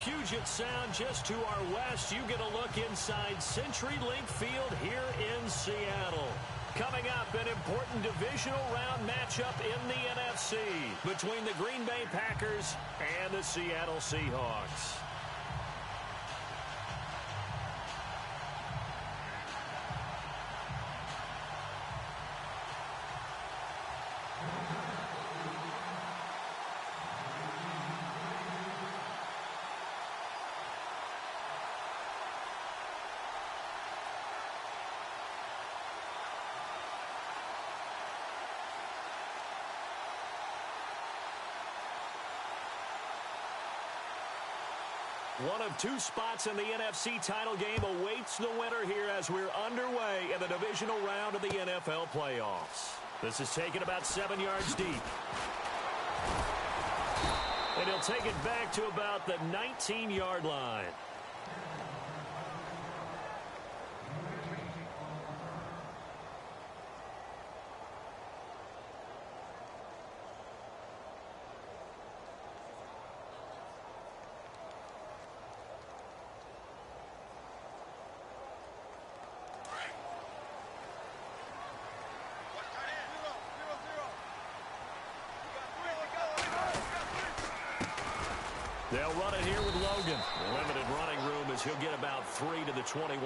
Puget Sound, just to our west, you get a look inside CenturyLink Field here in Seattle. Coming up, an important divisional round matchup in the NFC between the Green Bay Packers and the Seattle Seahawks. One of two spots in the NFC title game awaits the winner here as we're underway in the divisional round of the NFL playoffs. This is taken about 7 yards deep. And he'll take it back to about the 19-yard line. They'll run it here with Logan. Limited running room as he'll get about 3 to the 21.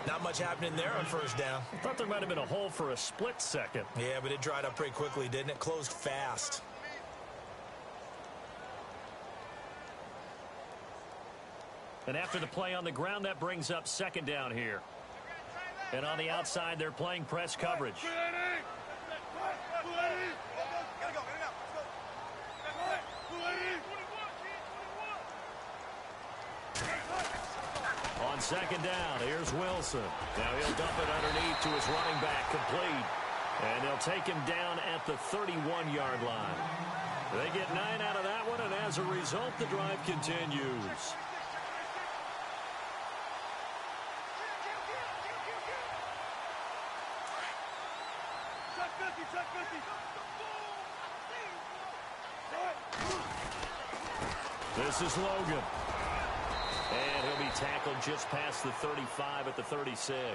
Not much happening there on first down. I thought there might have been a hole for a split second. Yeah, but it dried up pretty quickly, didn't it? Closed fast. And after the play on the ground, that brings up second down here. And on the outside, they're playing press coverage. On second down, here's Wilson. Now he'll dump it underneath to his running back, complete. And they'll take him down at the 31-yard line. They get 9 out of that one, and as a result, the drive continues. This is Logan. And he'll be tackled just past the 35 at the 36.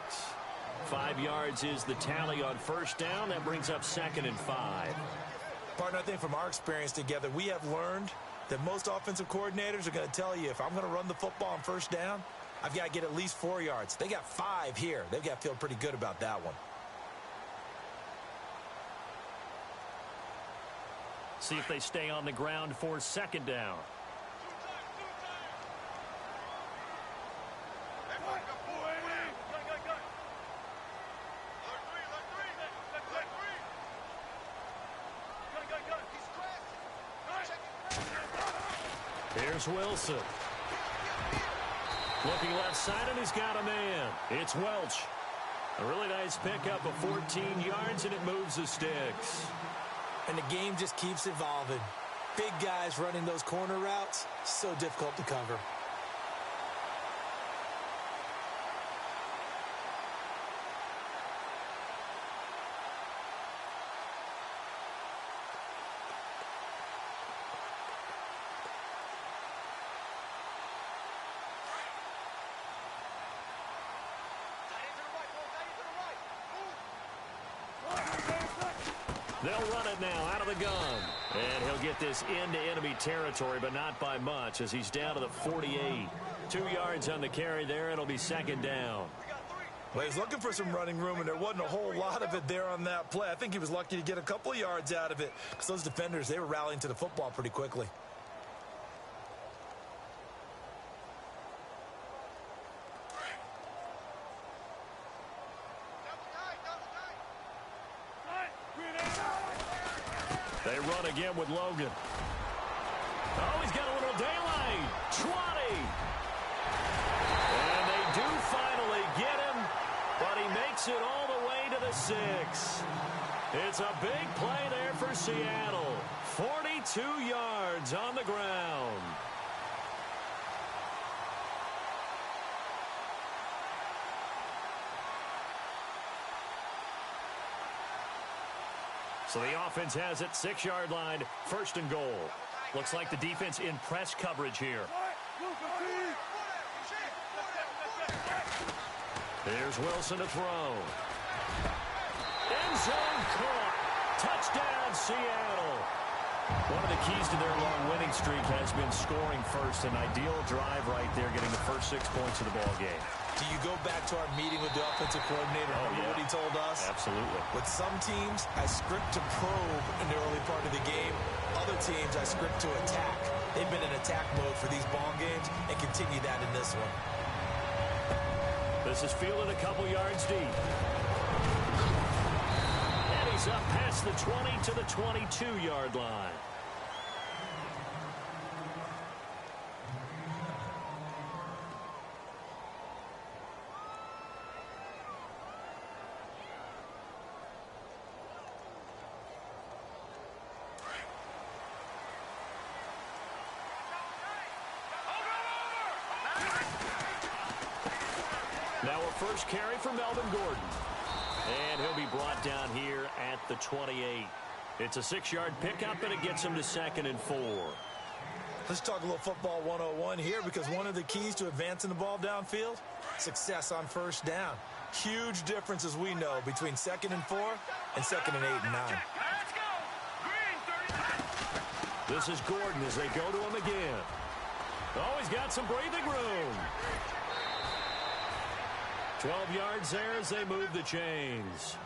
5 yards is the tally on first down. That brings up 2nd and 5. Partner, I think from our experience together, we have learned that most offensive coordinators are going to tell you, if I'm going to run the football on first down, I've got to get at least 4 yards. They got 5 here. They've got to feel pretty good about that one. See if they stay on the ground for second down. Here's Wilson. Looking left side, and he's got a man. It's Welch. A really nice pickup of 14 yards, and it moves the sticks. And the game just keeps evolving. Big guys running those corner routes, so difficult to cover. They'll run it now out of the gun. And he'll get this into enemy territory, but not by much as he's down to the 48. 2 yards on the carry there. It'll be second down. Well, he's looking for some running room, and there wasn't a whole lot of it there on that play. I think he was lucky to get a couple of yards out of it because those defenders, they were rallying to the football pretty quickly. They run again with Logan. Oh, he's got a little daylight. 20. And they do finally get him, but he makes it all the way to the 6. It's a big play there for Seattle. 42 yards on the ground. So the offense has it, 6-yard line, 1st and goal. Looks like the defense in press coverage here. Here's Wilson to throw. End zone caught. Touchdown, Seattle. One of the keys to their long winning streak has been scoring first. An ideal drive right there, getting the first 6 points of the ball game. Do you go back to our meeting with the offensive coordinator? Remember what he told us? Absolutely. With some teams, I script to probe in the early part of the game. Other teams, I script to attack. They've been in attack mode for these ball games and continue that in this one. This is fielded a couple yards deep. And he's up past the 20 to the 22-yard line. Now a first carry for Melvin Gordon. And he'll be brought down here at the 28. It's a 6-yard pickup, and it gets him to 2nd and 4. Let's talk a little football 101 here, because one of the keys to advancing the ball downfield, success on first down. Huge difference, as we know, between 2nd and 4 and 2nd and 8 and 9. This is Gordon as they go to him again. Oh, he's got some breathing room. 12 yards there as they move the chains.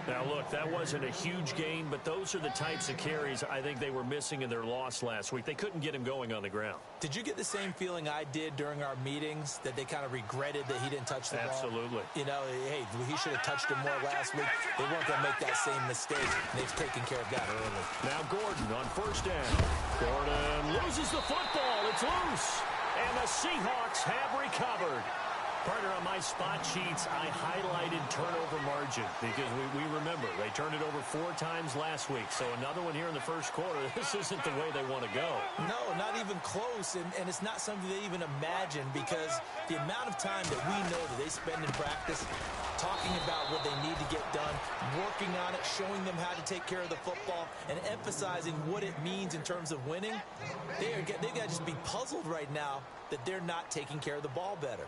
Now, look, that wasn't a huge gain, but those are the types of carries I think they were missing in their loss last week. They couldn't get him going on the ground. Did you get the same feeling I did during our meetings, that they kind of regretted that he didn't touch the ball? Absolutely. You know, hey, he should have touched him more last week. They weren't going to make that same mistake, and they've taken care of that early. Now Gordon on first down. Gordon loses the football. It's loose. And the Seahawks have recovered. Partner, on my spot sheets, I highlighted turnover margin because we remember they turned it over 4 times last week. So another one here in the first quarter. This isn't the way they want to go. No, not even close. And it's not something they even imagine, because the amount of time that we know that they spend in practice talking about what they need to get done, working on it, showing them how to take care of the football, and emphasizing what it means in terms of winning, they've got to just be puzzled right now that they're not taking care of the ball better.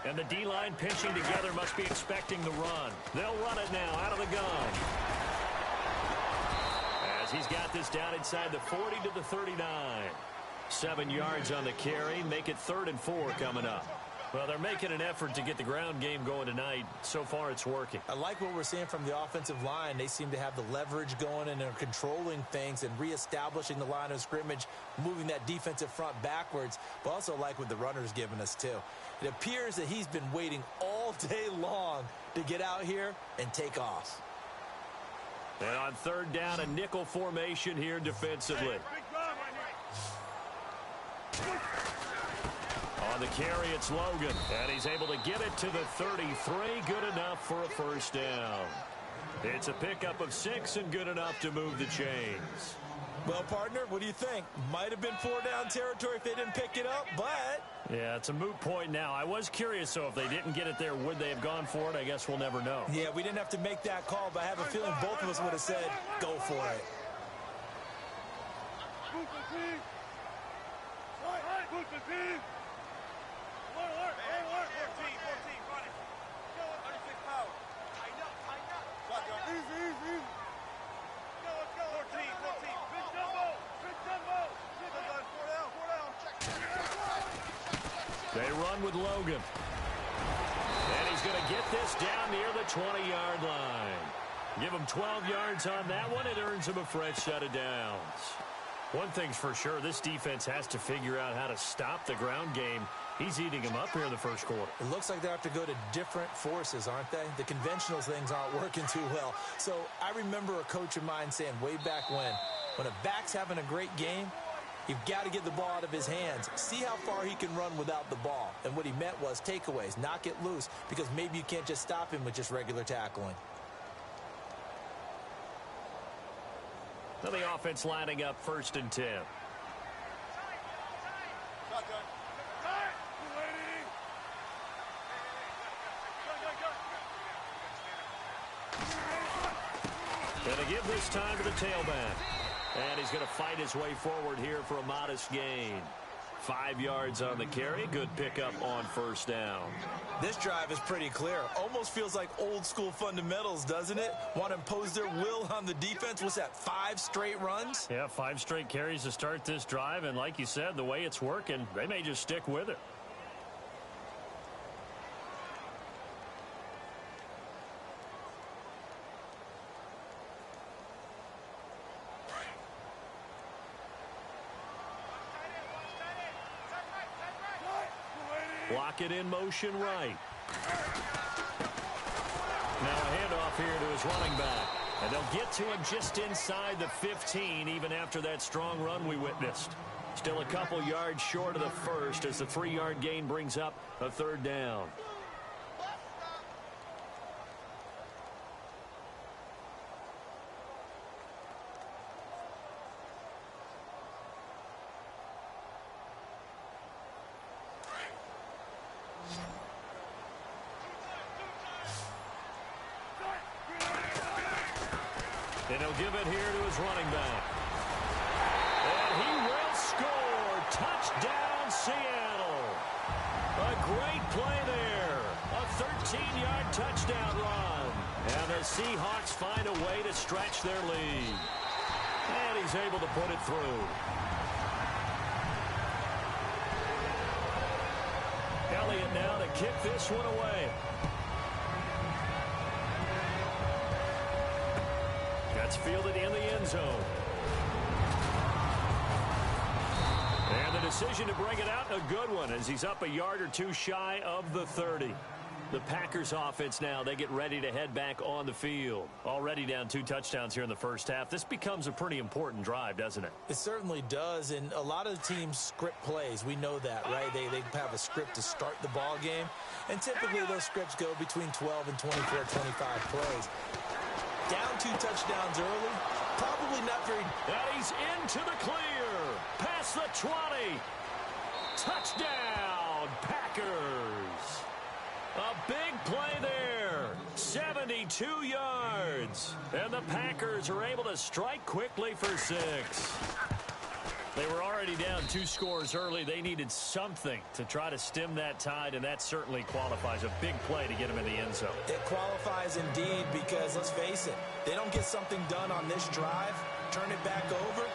And the D-line pinching together must be expecting the run. They'll run it now out of the gun. As he's got this down inside the 40 to the 39. 7 yards on the carry. Make it 3rd and 4 coming up. Well, they're making an effort to get the ground game going tonight. So far, it's working. I like what we're seeing from the offensive line. They seem to have the leverage going, and they're controlling things and reestablishing the line of scrimmage, moving that defensive front backwards. But also like what the runner's giving us, too. It appears that he's been waiting all day long to get out here and take off. And on 3rd down, a nickel formation here defensively. On the carry, it's Logan, and he's able to get it to the 33. Good enough for a first down. It's a pickup of 6 and good enough to move the chains. Well, partner, what do you think? Might have been 4-down territory if they didn't pick it up, but... Yeah, it's a moot point now. I was curious, so if they didn't get it there, would they have gone for it? I guess we'll never know. Yeah, we didn't have to make that call, but I have a feeling both of us would have said, go for it. They run with Logan. And he's going to get this down near the 20-yard line. Give him 12 yards on that one. It earns him a fresh set of downs. One thing's for sure, this defense has to figure out how to stop the ground game. He's eating him up here in the first quarter. It looks like they have to go to different forces, aren't they? The conventional things aren't working too well. So I remember a coach of mine saying way back when a back's having a great game, you've got to get the ball out of his hands. See how far he can run without the ball. And what he meant was takeaways, knock it loose, because maybe you can't just stop him with just regular tackling. Now the offense lining up 1st and 10. Going to give this time to the tailback. And he's going to fight his way forward here for a modest gain. 5 yards on the carry. Good pickup on 1st down. This drive is pretty clear. Almost feels like old school fundamentals, doesn't it? Want to impose their will on the defense. What's that, 5 straight runs? Yeah, 5 straight carries to start this drive. And like you said, the way it's working, they may just stick with it. Block it in motion right. Now a handoff here to his running back. And they'll get to him just inside the 15 even after that strong run we witnessed. Still a couple yards short of the first as the 3-yard gain brings up a 3rd down. And he'll give it here to his running back. And he will score. Touchdown, Seattle. A great play there. A 13-yard touchdown run. And the Seahawks find a way to stretch their lead. And he's able to put it through. Elliott now to kick this one away. That's fielded in the end zone. And the decision to bring it out, a good one, as he's up a yard or two shy of the 30. The Packers offense now, they get ready to head back on the field. Already down 2 touchdowns here in the first half. This becomes a pretty important drive, doesn't it? It certainly does, and a lot of the teams script plays. We know that, right? They have a script to start the ball game, and typically those scripts go between 12 and 24, 25 plays. Down 2 touchdowns early, probably not very... And he's into the clear. Past the 20. Touchdown, Packers. A big play there. 72 yards. And the Packers are able to strike quickly for 6. They were already down 2 scores early. They needed something to try to stem that tide, and that certainly qualifies. A big play to get them in the end zone. It qualifies indeed because, let's face it, they don't get something done on this drive, turn it back over,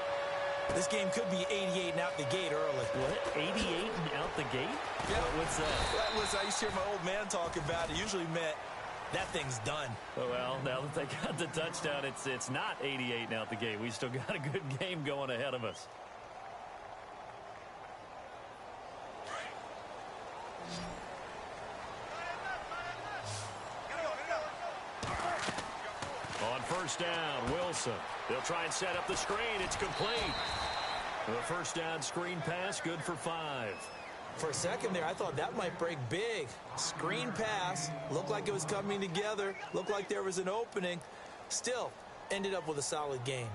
this game could be 88 and out the gate early. What? 88 and out the gate? Yeah. What's that? I used to hear my old man talk about it. Usually meant that thing's done. Well, now that they got the touchdown, it's not 88 and out the gate. We still got a good game going ahead of us. On 1st down, Wilson. They'll try and set up the screen. It's complete. The 1st down screen pass, good for 5. For a second there, I thought that might break big. Screen pass. Looked like it was coming together. Looked like there was an opening. Still, ended up with a solid game.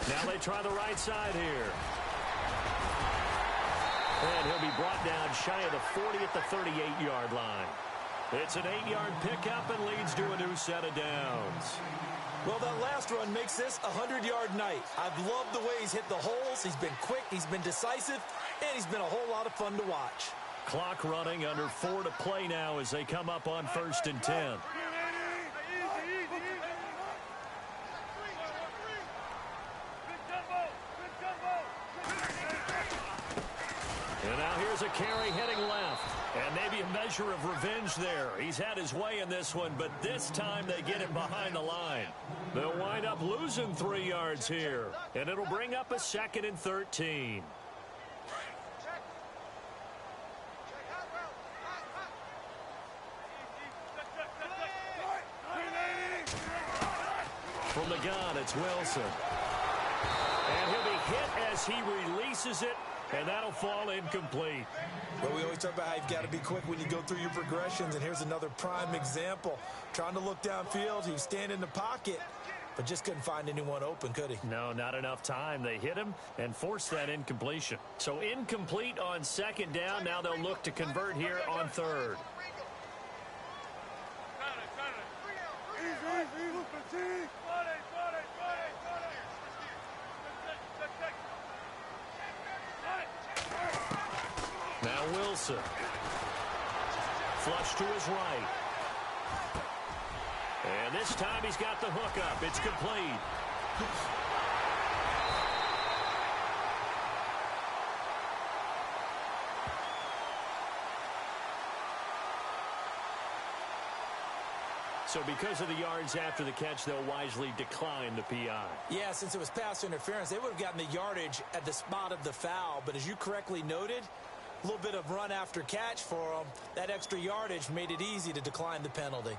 Now they try the right side here. And he'll be brought down shy of the 40 at the 38-yard line. It's an 8-yard pickup and leads to a new set of downs. Well, that last run makes this a 100-yard night. I've loved the way he's hit the holes. He's been quick, he's been decisive, and he's been a whole lot of fun to watch. Clock running, under 4 to play now as they come up on 1st and 10. And now here's a carry heading left. And maybe a measure of revenge there. He's had his way in this one, but this time they get him behind the line. They'll wind up losing 3 yards here, and it'll bring up a 2nd and 13. From the gun, it's Wilson. And he'll be hit as he releases it, and that'll fall incomplete. Well, we always talk about how you've got to be quick when you go through your progressions, and here's another prime example. Trying to look downfield, he was standing in the pocket, but just couldn't find anyone open, could he? No, not enough time. They hit him and forced that incompletion. So incomplete on 2nd down. Now they'll look to convert here on 3rd. Now Wilson. Flush to his right. And this time he's got the hook up. It's complete. So because of the yards after the catch, they'll wisely decline the PI. Yeah, since it was pass interference, they would have gotten the yardage at the spot of the foul. But as you correctly noted, a little bit of run after catch for them. That extra yardage made it easy to decline the penalty.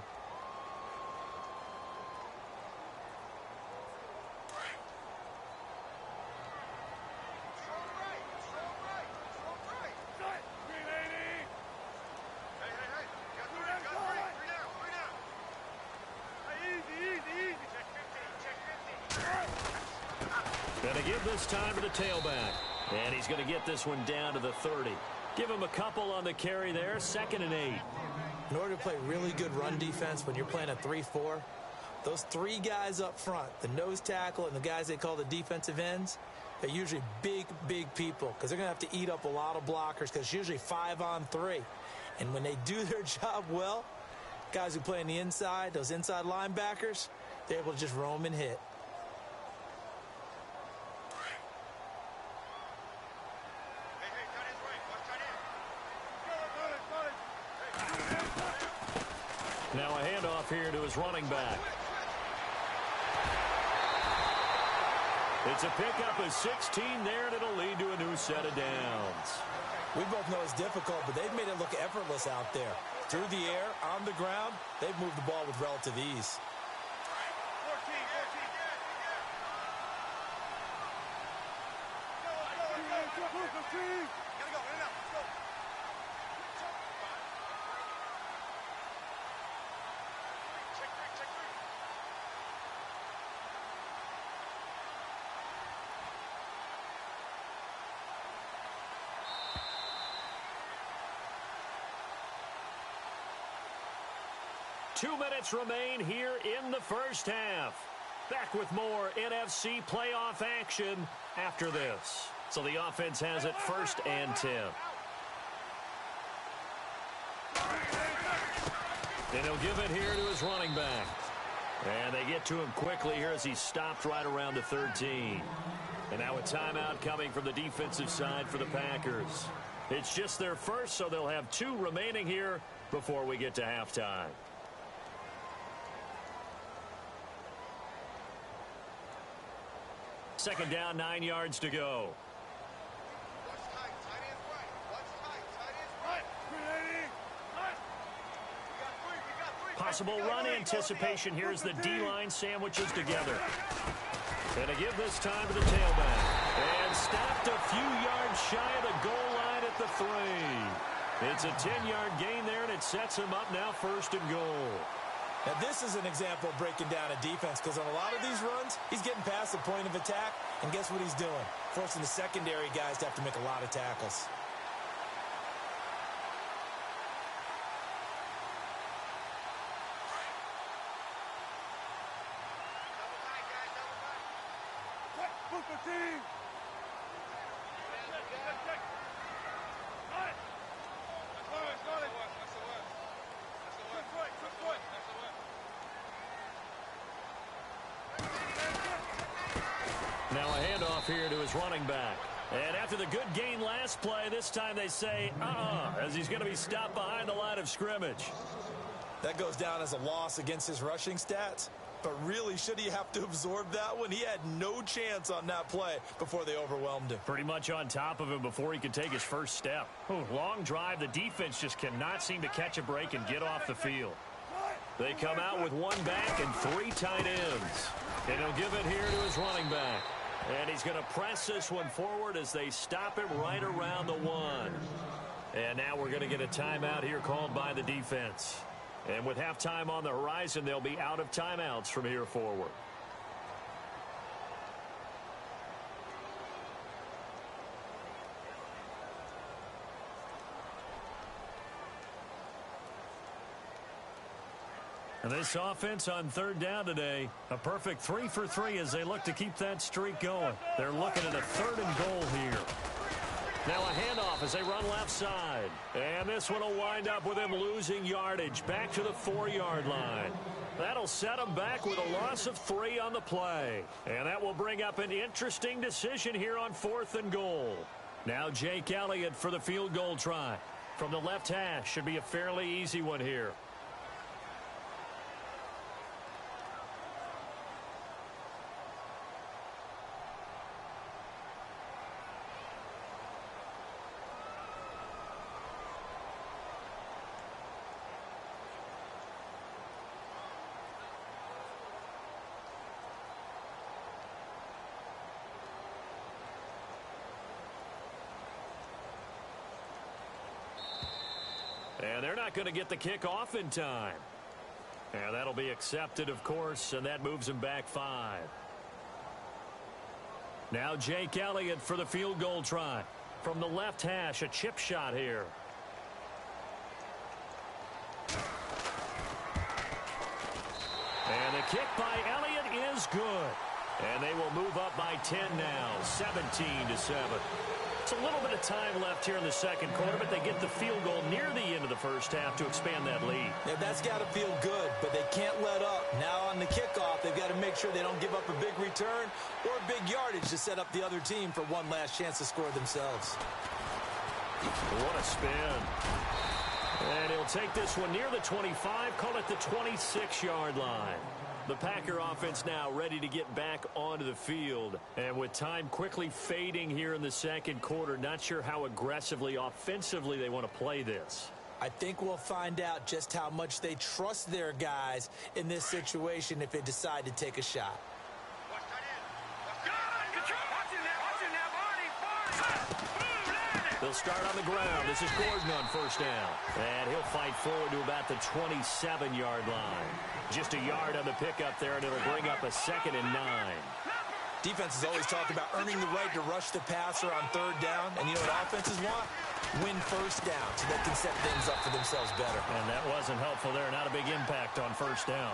Gonna give this time to the tailback. And he's going to get this one down to the 30. Give him a couple on the carry there, 2nd and 8. In order to play really good run defense when you're playing a 3-4, those 3 guys up front, the nose tackle and the guys they call the defensive ends, they're usually big, big people because they're going to have to eat up a lot of blockers because it's usually 5 on 3. And when they do their job well, guys who play on the inside, those inside linebackers, they're able to just roam and hit. Now a handoff here to his running back. It's a pickup of 16 there, and it'll lead to a new set of downs. We both know it's difficult, but they've made it look effortless out there. Through the air, on the ground, they've moved the ball with relative ease. Two minutes remain here in the first half. Back with more NFC playoff action after this. So the offense has it 1st and 10. And he'll give it here to his running back. And they get to him quickly here as he stopped right around the 13. And now a timeout coming from the defensive side for the Packers. It's just their first, so they'll have 2 remaining here before we get to halftime. Second down, 9 yards to go. Possible run anticipation here as the D-line sandwiches together. And to give this time to the tailback. And stopped a few yards shy of the goal line at the 3. It's a 10-yard gain there, and it sets him up now 1st and goal. Now, this is an example of breaking down a defense because on a lot of these runs, he's getting past the point of attack, and guess what he's doing? Forcing the secondary guys to have to make a lot of tackles. Now a handoff here to his running back. And after the good gain last play, this time they say, as he's going to be stopped behind the line of scrimmage. That goes down as a loss against his rushing stats. But really, should he have to absorb that one? He had no chance on that play before they overwhelmed him. Pretty much on top of him before he could take his first step. Long drive. The defense just cannot seem to catch a break and get off the field. They come out with one back and 3 tight ends. And he'll give it here to his running back. And he's going to press this one forward as they stop him right around the 1. And now we're going to get a timeout here called by the defense. And with halftime on the horizon, they'll be out of timeouts from here forward. And this offense on third down today, a perfect 3 for 3 as they look to keep that streak going. They're looking at a 3rd and goal here. Now a handoff as they run left side. And this one will wind up with him losing yardage back to the 4-yard line. That'll set him back with a loss of 3 on the play. And that will bring up an interesting decision here on 4th and goal. Now Jake Elliott for the field goal try. From the left hash, should be a fairly easy one here. And they're not going to get the kick off in time. And that'll be accepted, of course, and that moves him back 5. Now Jake Elliott for the field goal try. From the left hash, a chip shot here. And the kick by Elliott is good. And they will move up by 10 now, 17-7. It's a little bit of time left here in the second quarter, but they get the field goal near the end of the first half to expand that lead. Yeah, that's got to feel good, but they can't let up. Now on the kickoff, they've got to make sure they don't give up a big return or big yardage to set up the other team for one last chance to score themselves. What a spin. And he'll take this one near the 25, call it the 26-yard line. The Packer offense now ready to get back onto the field. And with time quickly fading here in the second quarter, not sure how aggressively, offensively they want to play this. I think we'll find out just how much they trust their guys in this situation if they decide to take a shot. They'll start on the ground. This is Gordon on first down. And he'll fight forward to about the 27-yard line. Just a yard on the pickup there, and it'll bring up a 2nd and 9. Defense has always talked about earning the right to rush the passer on third down. And you know what offenses want? Win first down so they can set things up for themselves better. And that wasn't helpful there. Not a big impact on first down.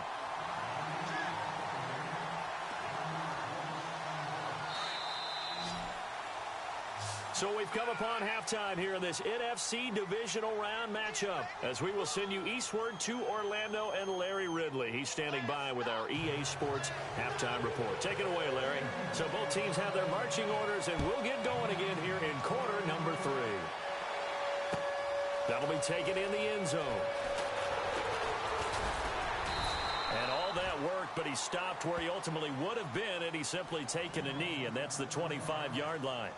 So we've come upon halftime here in this NFC divisional round matchup as we will send you eastward to Orlando and Larry Ridley. He's standing by with our EA Sports halftime report. Take it away, Larry. So both teams have their marching orders, and we'll get going again here in quarter number 3. That'll be taken in the end zone. And all that worked, but he stopped where he ultimately would have been, and he's simply taken a knee, and that's the 25-yard line.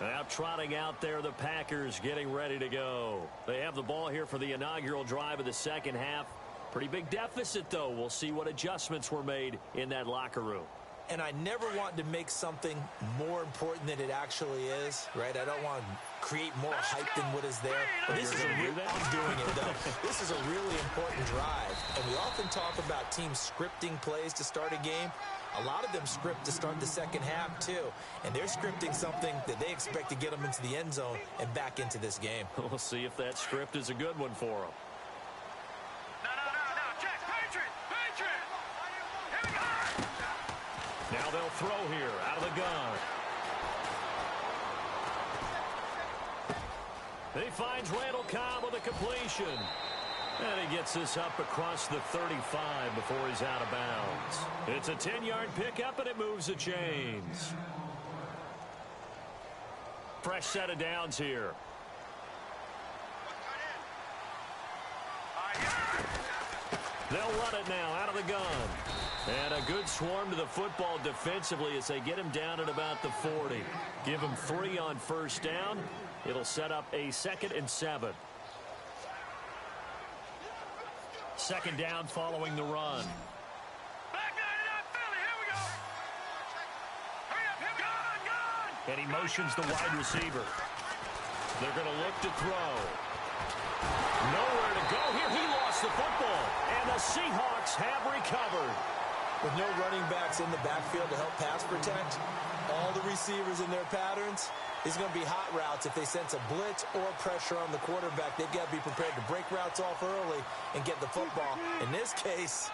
Now trotting out there, the Packers getting ready to go. They have the ball here for the inaugural drive of the second half. Pretty big deficit, though. We'll see what adjustments were made in that locker room. And I never want to make something more important than it actually is, right? I don't want to create more hype than what is there. But this is I'm doing it, though. This is a really important drive. And we often talk about teams scripting plays to start a game. A lot of them script to start the second half, too. And they're scripting something that they expect to get them into the end zone and back into this game. We'll see if that script is a good one for them. No. Check. Patriot. Here we go. Now they'll throw here out of the gun. He finds Randall Cobb with a completion. And he gets this up across the 35 before he's out of bounds. It's a 10-yard pickup, and it moves the chains. Fresh set of downs here. They'll run it now out of the gun. And a good swarm to the football defensively as they get him down at about the 40. Give him 3 on first down. It'll set up a 2nd and 7. Second down following the run. And he motions the wide receiver. They're going to look to throw. Nowhere to go here. He lost the football. And the Seahawks have recovered. With no running backs in the backfield to help pass protect, all the receivers in their patterns, it's going to be hot routes. If they sense a blitz or pressure on the quarterback, they've got to be prepared to break routes off early and get the football. In this case,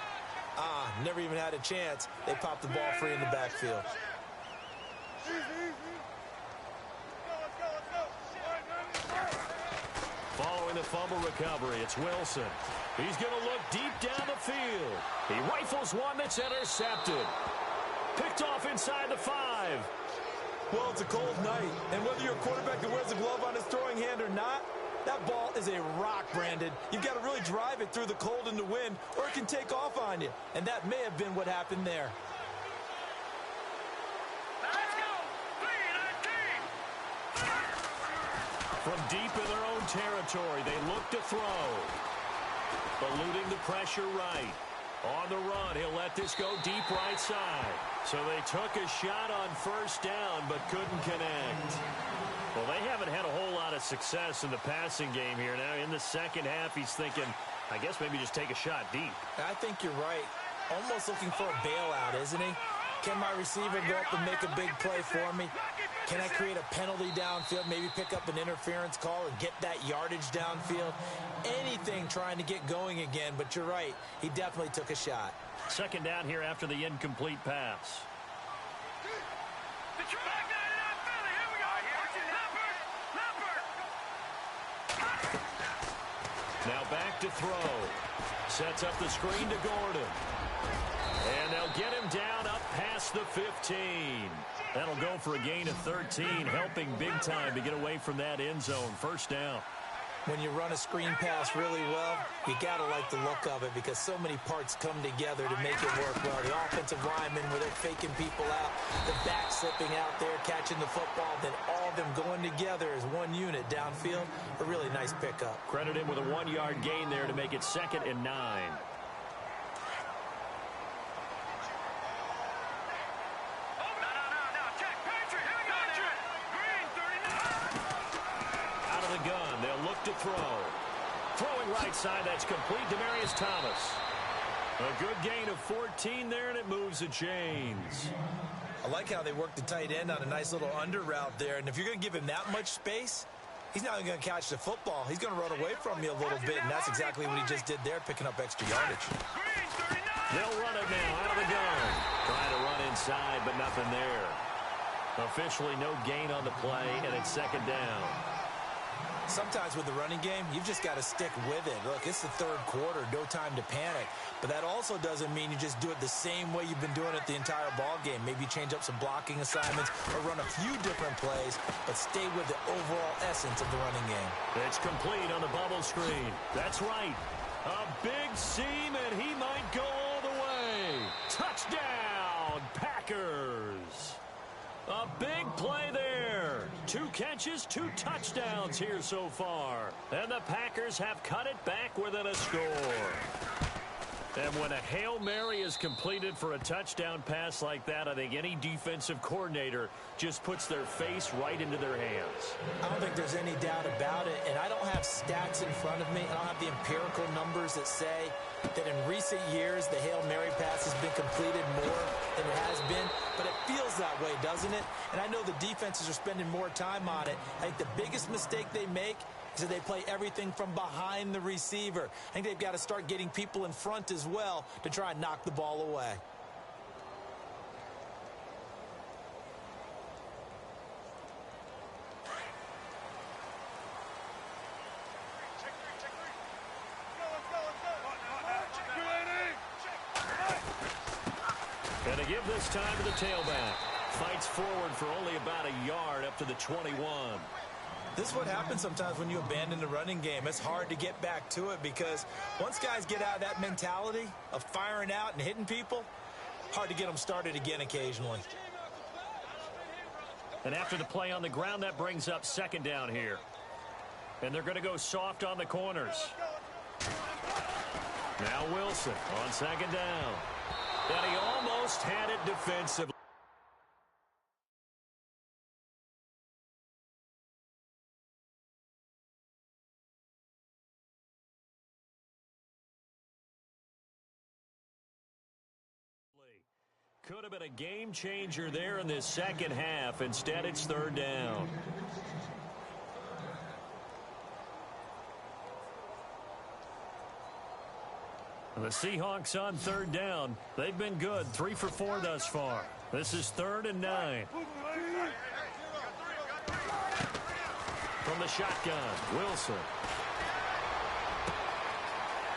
never even had a chance. They popped the ball free in the backfield. Following the fumble recovery, it's Wilson. He's going to look deep down the field. He rifles one that's intercepted. Picked off inside the 5. Well, it's a cold night, and whether you're a quarterback that wears a glove on his throwing hand or not, that ball is a rock, Brandon. You've got to really drive it through the cold and the wind, or it can take off on you. And that may have been what happened there. From deep in their own territory, they look to throw. Eluding the pressure right. On the run, he'll let this go deep right side. So they took a shot on first down, but couldn't connect. Well, they haven't had a whole lot of success in the passing game here. Now, in the second half, he's thinking, I guess maybe just take a shot deep. I think you're right. Almost looking for a bailout, isn't he? Can my receiver go up and make a big play for me? Can I create a penalty downfield, maybe pick up an interference call and get that yardage downfield? Anything trying to get going again, but you're right. He definitely took a shot. Second down here after the incomplete pass. Now back to throw. Sets up the screen to Gordon. And they'll get him down up past the 15. That'll go for a gain of 13, helping big time to get away from that end zone. First down. When you run a screen pass really well, you got to like the look of it because so many parts come together to make it work well. The offensive linemen where they're faking people out, the back slipping out there, catching the football, then all of them going together as one unit downfield. A really nice pickup. Credit him with a 1-yard gain there to make it 2nd and 9. To throw. Throwing right side, that's complete. Demaryius Thomas. A good gain of 14 there, and it moves the chains. I like how they work the tight end on a nice little under route there, and if you're going to give him that much space, he's not going to catch the football. He's going to run away from you a little bit, and that's exactly what he just did there, picking up extra yardage. They'll run it now out of the gun. Trying to run inside, but nothing there. Officially no gain on the play, and it's 2nd down. Sometimes with the running game, you've just got to stick with it. Look, it's the 3rd quarter, no time to panic. But that also doesn't mean you just do it the same way you've been doing it the entire ball game. Maybe change up some blocking assignments or run a few different plays, but stay with the overall essence of the running game. It's complete on the bubble screen. That's right. A big seam, and he might go all the way. Touchdown, Packers. A big play there. 2 catches, 2 touchdowns here so far. And the Packers have cut it back within a score. And when a Hail Mary is completed for a touchdown pass like that, I think any defensive coordinator just puts their face right into their hands. I don't think there's any doubt about it, and I don't have stats in front of me. I don't have the empirical numbers that say that in recent years the Hail Mary pass has been completed more than it has been, but it feels that way, doesn't it? And I know the defenses are spending more time on it. I think the biggest mistake they make is that they play everything from behind the receiver. I think they've got to start getting people in front as well to try and knock the ball away. And to give this time to the tailback. fights forward for only about a yard up to the 21. This is what happens sometimes when you abandon the running game. It's hard to get back to it because once guys get out of that mentality of firing out and hitting people, hard to get them started again occasionally. And after the play on the ground, that brings up second down here. And they're going to go soft on the corners. Now Wilson on second down. And he almost had it defensively. Could have been a game changer there in this second half. Instead, it's third down. The Seahawks on third down. They've been good. 3 for 4 thus far. This is 3rd and 9. From the shotgun, Wilson.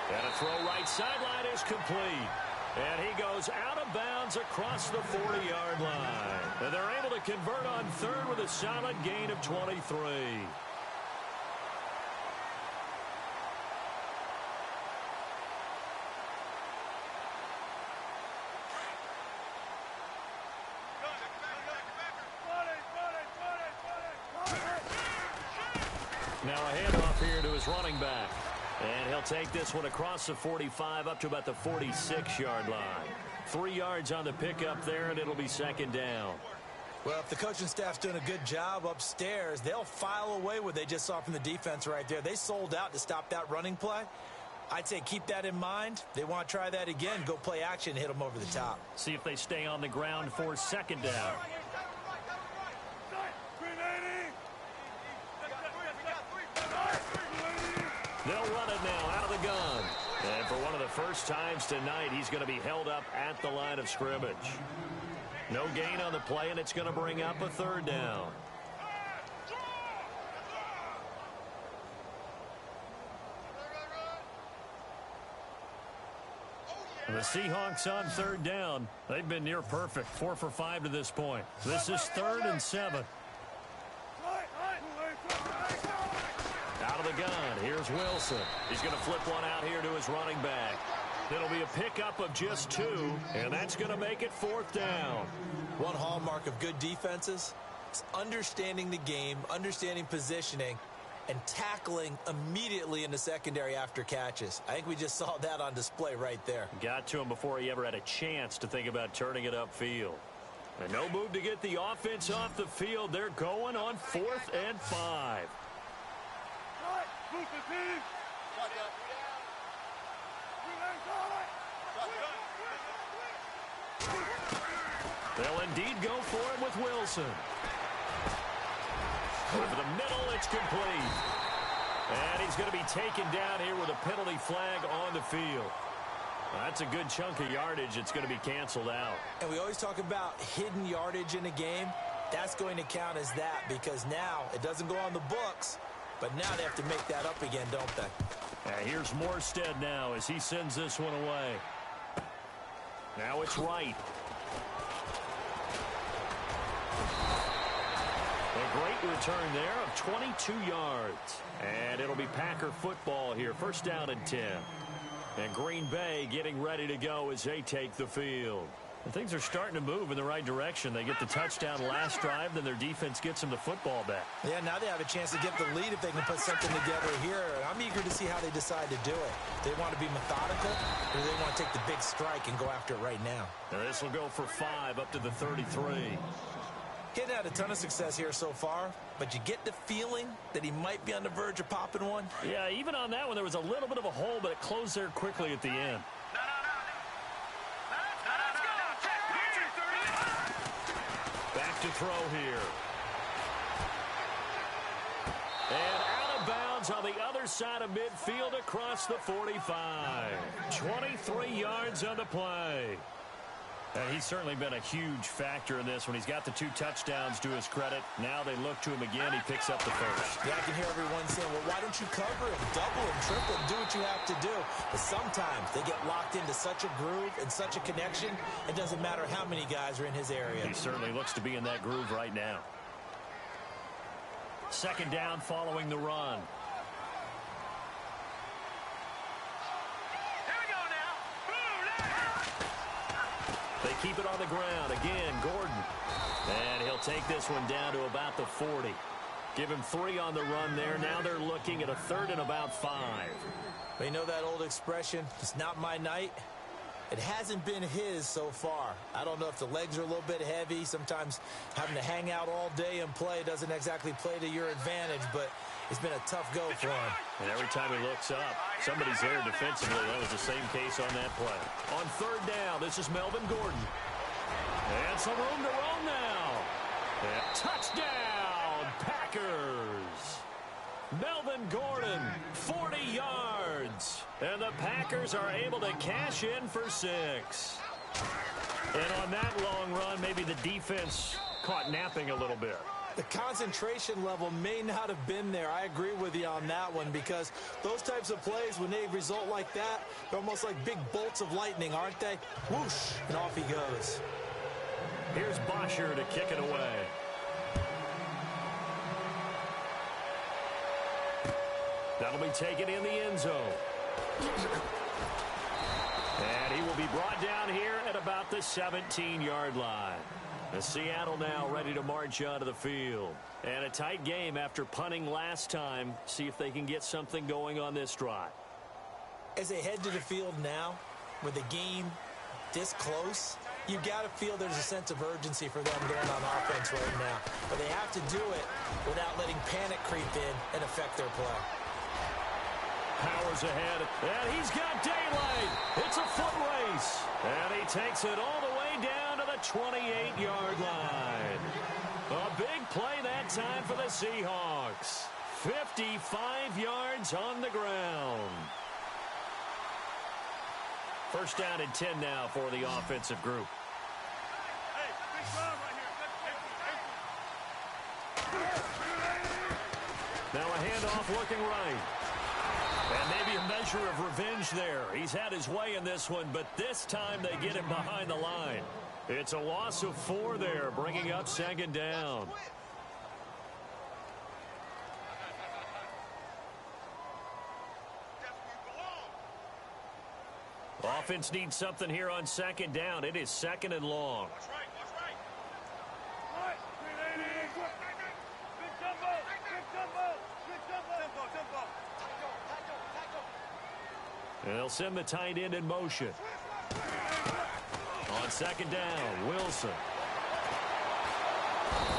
And a throw right sideline is complete. And he goes out of bounds across the 40-yard line. And they're able to convert on third with a solid gain of 23. Now a handoff here to his running back. And he'll take this one across the 45 up to about the 46-yard line. 3 yards on the pickup there, and it'll be second down. Well, if the coaching staff's doing a good job upstairs, they'll file away what they just saw from the defense right there. They sold out to stop that running play. I'd say keep that in mind. They want to try that again, go play action, hit them over the top. See if they stay on the ground for second down. They'll run it now out of the gun. And for one of the first times tonight, he's going to be held up at the line of scrimmage. No gain on the play, and it's going to bring up a third down. The Seahawks on third down. They've been near perfect. 4 for 5 to this point. This is 3rd and 7. Out of the gun, here's Wilson. He's going to flip one out here to his running back. It'll be a pickup of just 2, and that's going to make it 4th down. One hallmark of good defenses is understanding the game, understanding positioning, and tackling immediately in the secondary after catches. I think we just saw that on display right there. Got to him before he ever had a chance to think about turning it upfield. And no move to get the offense off the field. They're going on 4th and 5. They'll indeed go for it with Wilson. Over the middle, it's complete. And he's going to be taken down here with a penalty flag on the field. That's a good chunk of yardage. It's going to be canceled out. And we always talk about hidden yardage in a game. That's going to count as that because now it doesn't go on the books, but now they have to make that up again, don't they? Here's Morstead now as he sends this one away. Now it's Wright. A great return there of 22 yards. And it'll be Packer football here. 1st down and 10. And Green Bay getting ready to go as they take the field. And things are starting to move in the right direction. They get the touchdown last drive, then their defense gets them the football back. Yeah, now they have a chance to get the lead if they can put something together here. And I'm eager to see how they decide to do it. They want to be methodical, or do they want to take the big strike and go after it right now? Now this will go for 5 up to the 33. He hadn't had a ton of success here so far, but you get the feeling that he might be on the verge of popping one. Yeah, even on that one, there was a little bit of a hole, but it closed there quickly at the end. Back to throw here. And out of bounds on the other side of midfield across the 45. 23 yards on the play. And he's certainly been a huge factor in this when he's got the 2 touchdowns to his credit. Now they look to him again. He picks up the first. Yeah, I can hear everyone saying, well, why don't you cover him, double him, triple him, do what you have to do. But sometimes they get locked into such a groove and such a connection, it doesn't matter how many guys are in his area. He certainly looks to be in that groove right now. Second down following the run. They keep it on the ground. Again, Gordon. And he'll take this one down to about the 40. Give him 3 on the run there. Now they're looking at a 3rd and about 5. They know that old expression, it's not my night. It hasn't been his so far. I don't know if the legs are a little bit heavy. Sometimes having to hang out all day and play doesn't exactly play to your advantage, but it's been a tough go for him. And every time he looks up, somebody's there defensively. That was the same case on that play. On 3rd down, this is Melvin Gordon. And some room to roam now. And touchdown, Packers. Melvin Gordon, 40 yards. And the Packers are able to cash in for 6. And on that long run, maybe the defense caught napping a little bit. The concentration level may not have been there. I agree with you on that one because those types of plays, when they result like that, they're almost like big bolts of lightning, aren't they? Whoosh, and off he goes. Here's Bosher to kick it away. That'll be taken in the end zone. And he will be brought down here at about the 17-yard line. The Seattle now ready to march onto the field. And a tight game after punting last time. See if they can get something going on this drive. As they head to the field now, with the game this close, you got to feel there's a sense of urgency for them going on offense right now. But they have to do it without letting panic creep in and affect their play. Powers ahead, and he's got daylight. It's a foot race, and he takes it all the way down to the 28-yard line. A big play that time for the Seahawks. 55 yards on the ground. First down and 10 now for the offensive group. Now a handoff looking right. And maybe a measure of revenge there. He's had his way in this one, but this time they get him behind the line. It's a loss of 4 there, bringing up second down. Offense needs something here on second down. It is 2nd and long. And they'll send the tight end in motion. On second down, Wilson.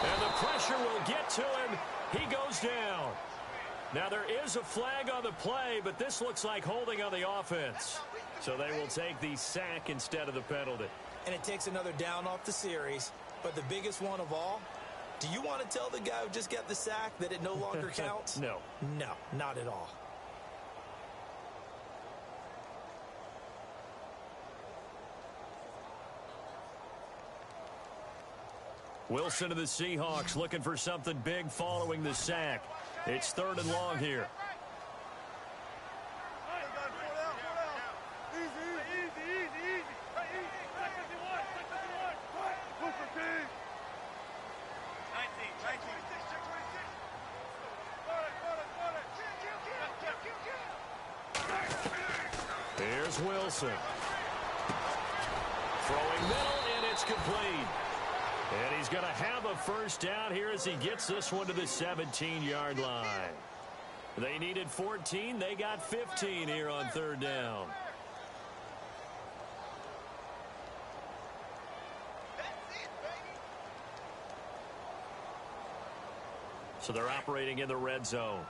And the pressure will get to him. He goes down. Now there is a flag on the play, but this looks like holding on the offense. So they will take the sack instead of the penalty. And it takes another down off the series. But the biggest one of all, do you want to tell the guy who just got the sack that it no longer counts? No. No, not at all. Wilson of the Seahawks looking for something big following the sack. It's 3rd and long here. Here's Wilson. Throwing middle, and it's complete. And he's going to have a first down here as he gets this one to the 17-yard line. They needed 14. They got 15 here on 3rd down. So they're operating in the red zone.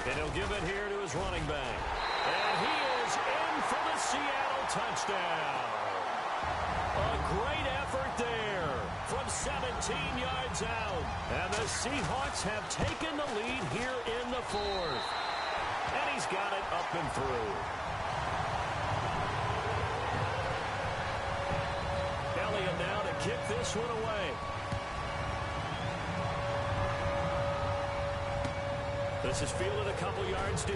And he'll give it here to his running back. And he is in for the Seattle touchdown. A great effort there from 17 yards out. And the Seahawks have taken the lead here in the 4th. And he's got it up and through. Elliott now to kick this one away. This is fielded a couple yards deep.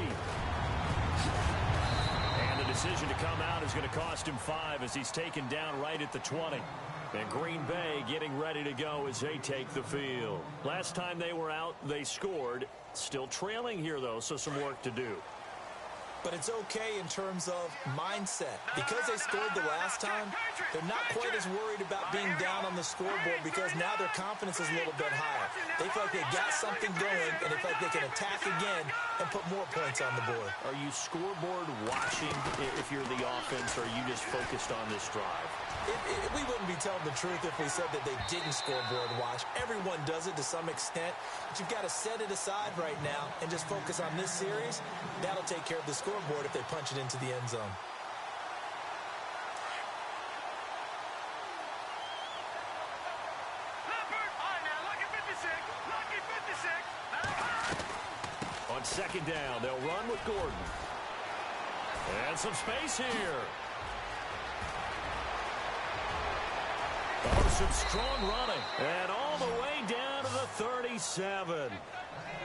And the decision to come out is going to cost him 5 as he's taken down right at the 20. And Green Bay getting ready to go as they take the field. Last time they were out, they scored. Still trailing here, though, so some work to do. But it's okay in terms of mindset. Because they scored the last time, they're not quite as worried about being down on the scoreboard because now their confidence is a little bit higher. They feel like they got something going, and they feel like they can attack again and put more points on the board. Are you scoreboard watching if you're the offense, or are you just focused on this drive? We wouldn't be telling the truth if we said that they didn't scoreboard watch. Everyone does it to some extent. But you've got to set it aside right now and just focus on this series. That'll take care of the scoreboard if they punch it into the end zone. On second down, they'll run with Gordon. And some space here. Oh, some strong running. And all the way down to the 37.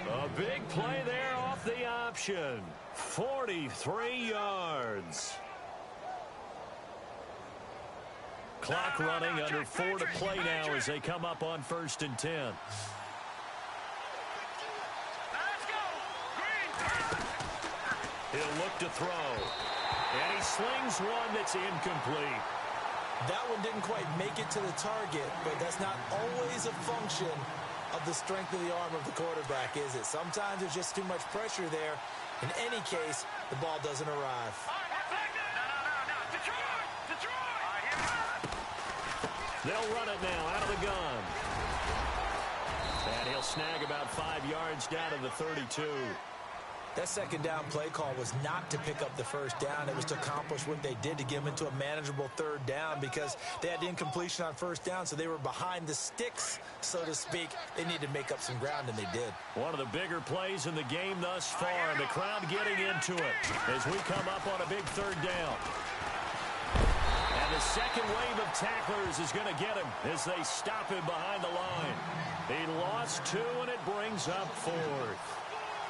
A big play there off the option. 43 yards. Clock running, under 4 to play now as they come up on 1st and 10. He'll look to throw. And he slings one that's incomplete. That one didn't quite make it to the target, but that's not always a function of the strength of the arm of the quarterback, is it? Sometimes there's just too much pressure there. In any case, the ball doesn't arrive. They'll run it now out of the gun. And he'll snag about 5 yards down to the 32. That second down play call was not to pick up the first down. It was to accomplish what they did, to get them into a manageable third down, because they had incompletion on first down, so they were behind the sticks, so to speak. They needed to make up some ground, and they did. One of the bigger plays in the game thus far, and the crowd getting into it as we come up on a big third down. And the second wave of tacklers is going to get him as they stop him behind the line. He lost 2, and it brings up 4th.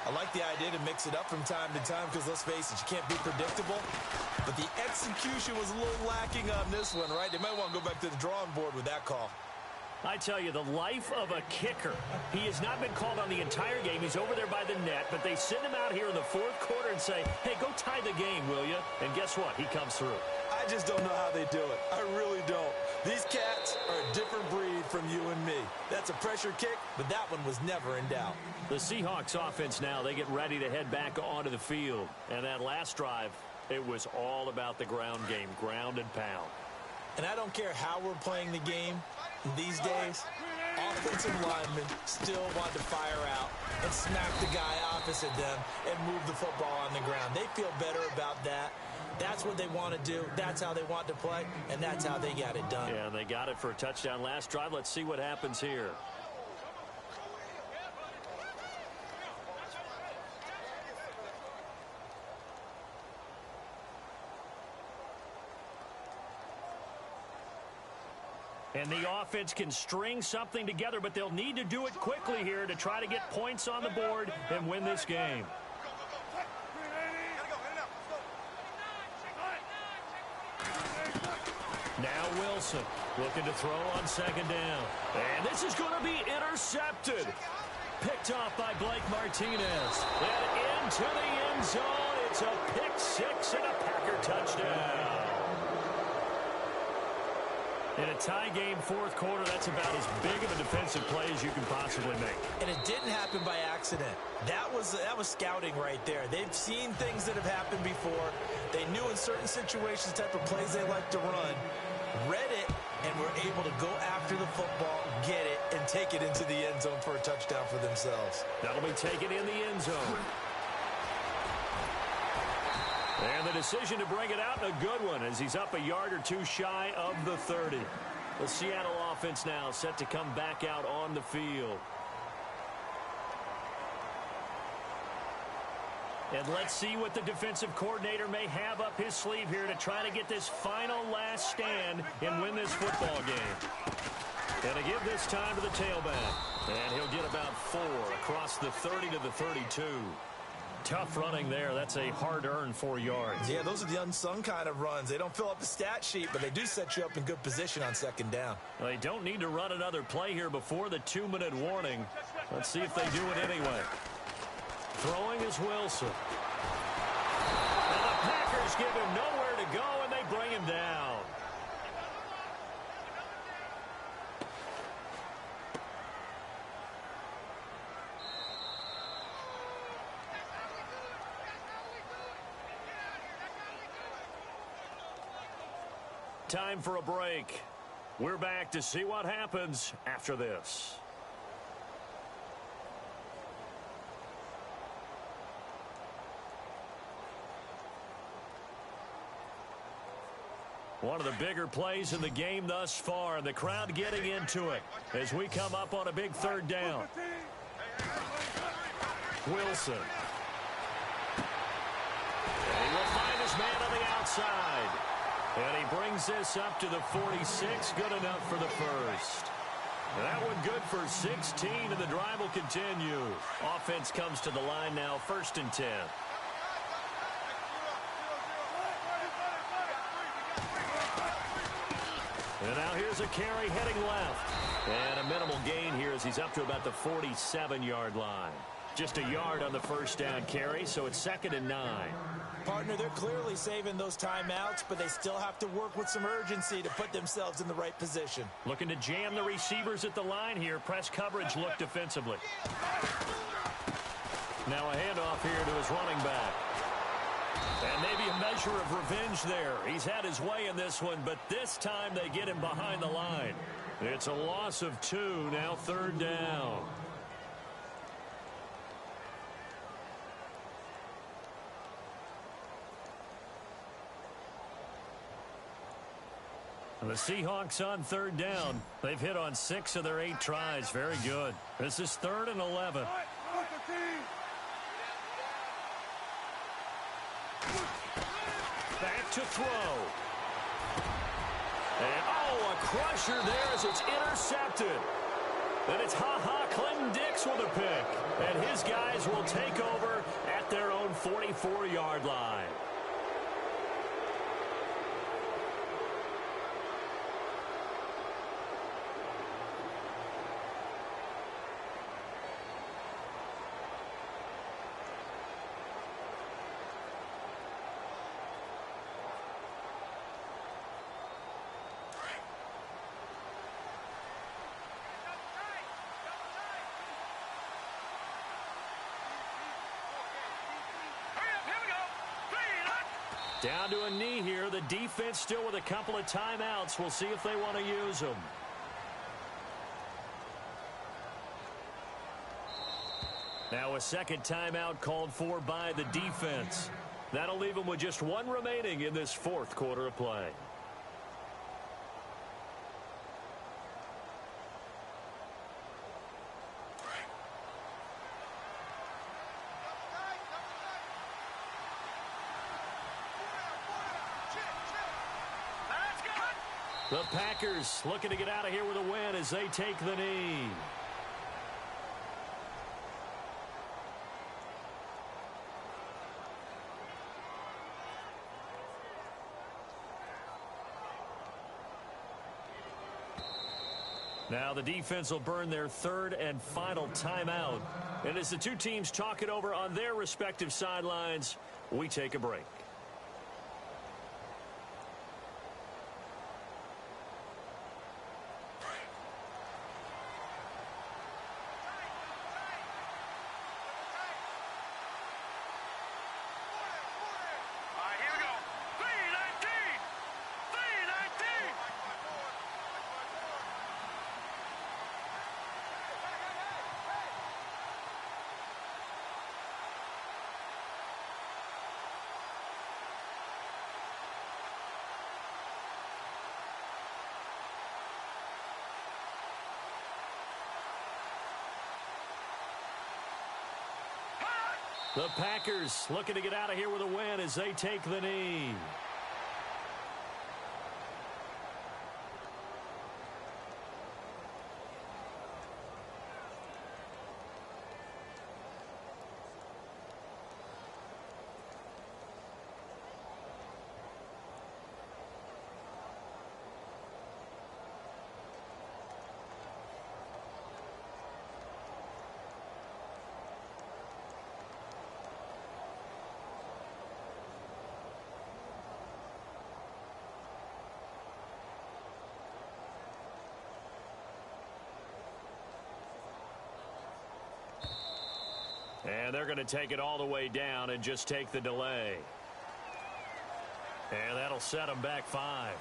I like the idea to mix it up from time to time because, let's face it, you can't be predictable. But the execution was a little lacking on this one, right? They might want to go back to the drawing board with that call. I tell you, the life of a kicker. He has not been called on the entire game. He's over there by the net, but they send him out here in the 4th quarter and say, hey, go tie the game, will you? And guess what? He comes through. I just don't know how they do it. I really don't. These cats are a different breed from you and me. That's a pressure kick, but that one was never in doubt. The Seahawks offense now, they get ready to head back onto the field. And that last drive, it was all about the ground game, ground and pound. And I don't care how we're playing the game these days, offensive linemen still want to fire out and smack the guy opposite them and move the football on the ground. They feel better about that. That's what they want to do. That's how they want to play, and that's how they got it done. Yeah, they got it for a touchdown last drive. Let's see what happens here. And the offense can string something together, but they'll need to do it quickly here to try to get points on the board and win this game. Now Wilson looking to throw on second down. And this is going to be intercepted. Picked off by Blake Martinez. And into the end zone. It's a pick six and a Packer touchdown. In a tie game, 4th quarter, that's about as big of a defensive play as you can possibly make. And it didn't happen by accident. That was scouting right there. They've seen things that have happened before. They knew in certain situations the type of plays they like to run, read it, and were able to go after the football, get it, and take it into the end zone for a touchdown for themselves. That'll be taken in the end zone. And the decision to bring it out, a good one, as he's up a yard or two shy of the 30. The Seattle offense now set to come back out on the field. And let's see what the defensive coordinator may have up his sleeve here to try to get this final last stand and win this football game. And to give this time to the tailback. And he'll get about 4 across the 30 to the 32. Tough running there. That's a hard-earned 4 yards. Yeah, those are the unsung kind of runs. They don't fill up the stat sheet, but they do set you up in good position on second down. They don't need to run another play here before the 2-minute warning. Let's see if they do it anyway. Throwing is Wilson. And the Packers give him nowhere to go, and they bring him down. Time for a break. We're back to see what happens after this. One of the bigger plays in the game thus far, and the crowd getting into it as we come up on a big third down. Wilson. And he will find his man on the outside. And he brings this up to the 46. Good enough for the first. That one good for 16, and the drive will continue. Offense comes to the line now, 1st and 10. And now here's a carry heading left. And a minimal gain here as he's up to about the 47-yard line. Just a yard on the first down carry, so it's 2nd and 9. Partner, they're clearly saving those timeouts, but they still have to work with some urgency to put themselves in the right position. Looking to jam the receivers at the line here. Press coverage look defensively. Now a handoff here to his running back. And maybe a measure of revenge there. He's had his way in this one, but this time they get him behind the line. It's a loss of 2, now 3rd down. The Seahawks on 3rd down. They've hit on 6 of their 8 tries. Very good. This is 3rd and 11. Back to throw. And, oh, a crusher there as it's intercepted. And it's Clinton Dix with a pick. And his guys will take over at their own 44-yard line. Down to a knee here. The defense still with a couple of timeouts. We'll see if they want to use them. Now a second timeout called for by the defense. That'll leave them with just 1 remaining in this 4th quarter of play. The Packers looking to get out of here with a win as they take the knee. Now the defense will burn their 3rd and final timeout. And as the two teams talk it over on their respective sidelines, we take a break. The Packers looking to get out of here with a win as they take the knee. And they're going to take it all the way down and just take the delay. And that'll set them back 5.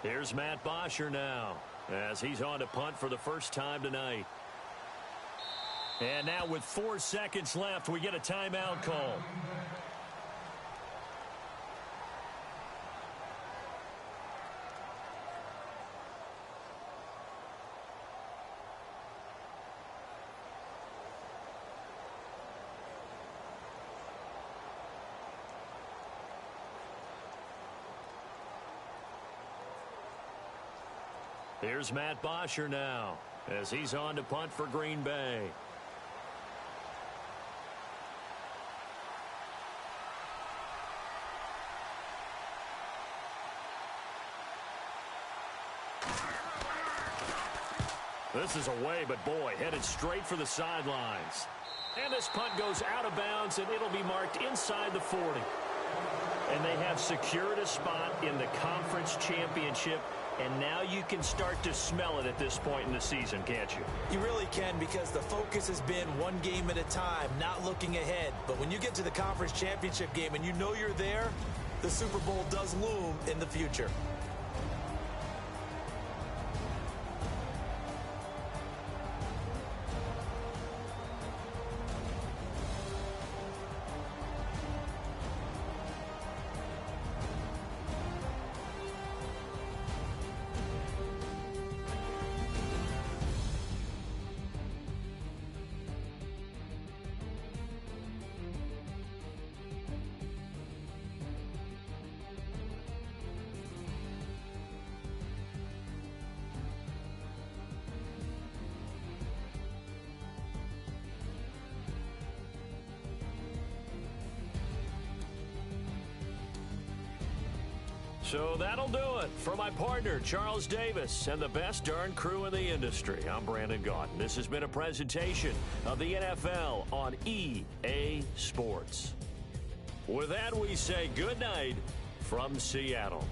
Here's Matt Bosher now as he's on to punt for the first time tonight. And now with 4 seconds left, we get a timeout call. Here's Matt Bosher now as he's on to punt for Green Bay. This is away, but boy, headed straight for the sidelines. And this punt goes out of bounds, and it'll be marked inside the 40. And they have secured a spot in the conference championship. And now you can start to smell it at this point in the season, can't you? You really can, because the focus has been one game at a time, not looking ahead. But when you get to the conference championship game and you know you're there, the Super Bowl does loom in the future. So that'll do it. For my partner, Charles Davis, and the best darn crew in the industry, I'm Brandon Gaudin. This has been a presentation of the NFL on EA Sports. With that, we say good night from Seattle.